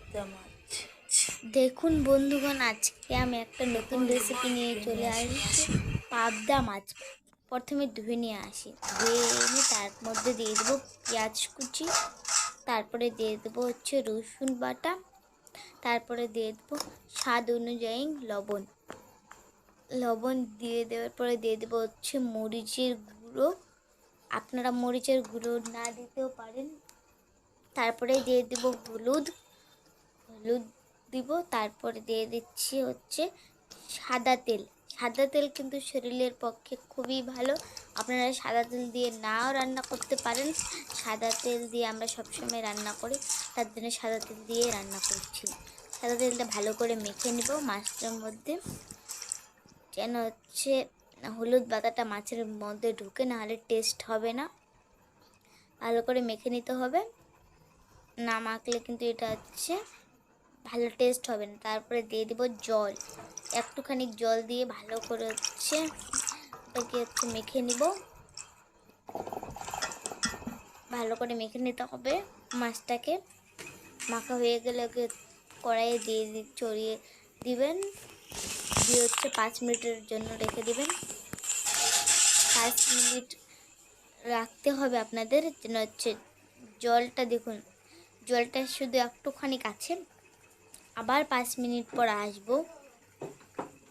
পাবদা মাছ। দেখুন বন্ধুগণ, আজকে আমি একটা নতুন রেসিপি নিয়ে চলে আসছি। পাবদা মাছ প্রথমে ধুয়ে নিয়ে আসি, ধুয়ে এনে তার মধ্যে দিয়ে দেবো পেঁয়াজ কুচি, তারপরে দিয়ে দেবো হচ্ছে রসুন বাটা, তারপরে দিয়ে দেবো স্বাদ অনুযায়ী লবণ। লবণ দিয়ে দেওয়ার পরে দিয়ে দেবো হচ্ছে মরিচের গুঁড়ো, আপনারা মরিচের গুঁড়ো না দিতেও পারেন। তারপরে দিয়ে দেবো হলুদ হলুদ দিব, তারপরে দিয়ে দিচ্ছি হচ্ছে সাদা তেল। সাদা তেল কিন্তু শরীরের পক্ষে খুবই ভালো, আপনারা সাদা তেল দিয়ে নাও রান্না করতে পারেন। সাদা তেল দিয়ে আমরা সবসময় রান্না করি, তার জন্য সাদা তেল দিয়ে রান্না করছি। সাদা তেলটা ভালো করে মেখে নিব মাছটার মধ্যে, যেন হচ্ছে হলুদ বাটাটা মাছের মধ্যে ঢুকে, না হলে টেস্ট হবে না। ভালো করে মেখে নিতে হবে, না মাখলে কিন্তু এটা হচ্ছে ভালো টেস্ট হবে না। তারপরে দিয়ে দেবো জল, একটুখানি জল দিয়ে ভালো করে হচ্ছে ওটাকে হচ্ছে মেখে নিব। ভালো করে মেখে নিতে হবে মাছটাকে। মাখা হয়ে গেলে ওকে কড়াইয়ে দিয়ে চড়িয়ে দিবেন, দিয়ে হচ্ছে 5 মিনিটের জন্য রেখে দিবেন। 5 মিনিট রাখতে হবে আপনাদের, যেন হচ্ছে জলটা, দেখুন জলটা শুধু একটুখানি কাছে। আবার 5 মিনিট পর আসবো।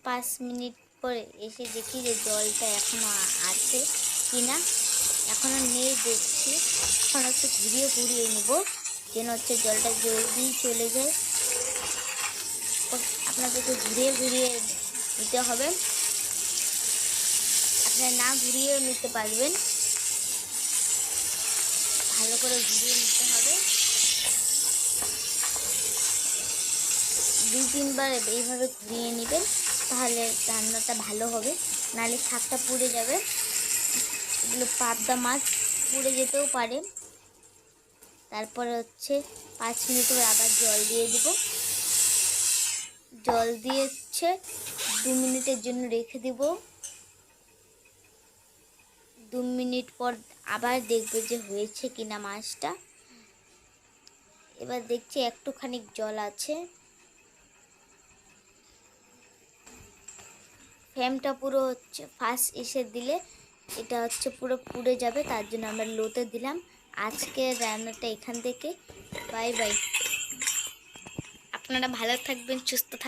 5 মিনিট পরে এসে দেখি যে জলটা এখনও আছে কি না, এখনও নেই দেখছি। এখন একটু ঘুরিয়ে ঘুরিয়ে নেব, যেন হচ্ছে জলটা জলদি চলে যায়। আপনাদেরকে ঘুরিয়ে ঘুরিয়ে নিতে হবে, আপনারা না ঘুরিয়েও নিতে পারবেন। ভালো করে ঘুরিয়ে নিতে হবে, 2-3 বার এইভাবে ঘুরিয়ে নেবেন, তাহলে রান্নাটা ভালো হবে, নাহলে শাকটা পুড়ে যাবে। এগুলো পাবদা মাছ পুড়ে যেতেও পারে। তারপরে হচ্ছে 5 মিনিট পর আবার জল দিয়ে দিব, জল দিয়ে হচ্ছে 2 মিনিটের জন্য রেখে দিব। 2 মিনিট পর আবার দেখবে যে হয়েছে কিনা মাছটা। এবার দেখছি একটুখানি জল আছে। ফ্লেমটা পুরো হচ্ছে ফাস্ট এসে দিলে এটা হচ্ছে পুরো পুড়ে যাবে, তার জন্য আমরা লোতে দিলাম। আজকের রান্নাটা এখান থেকে, বাই বাই। আপনারা ভালো থাকবেন, সুস্থ থাকবেন।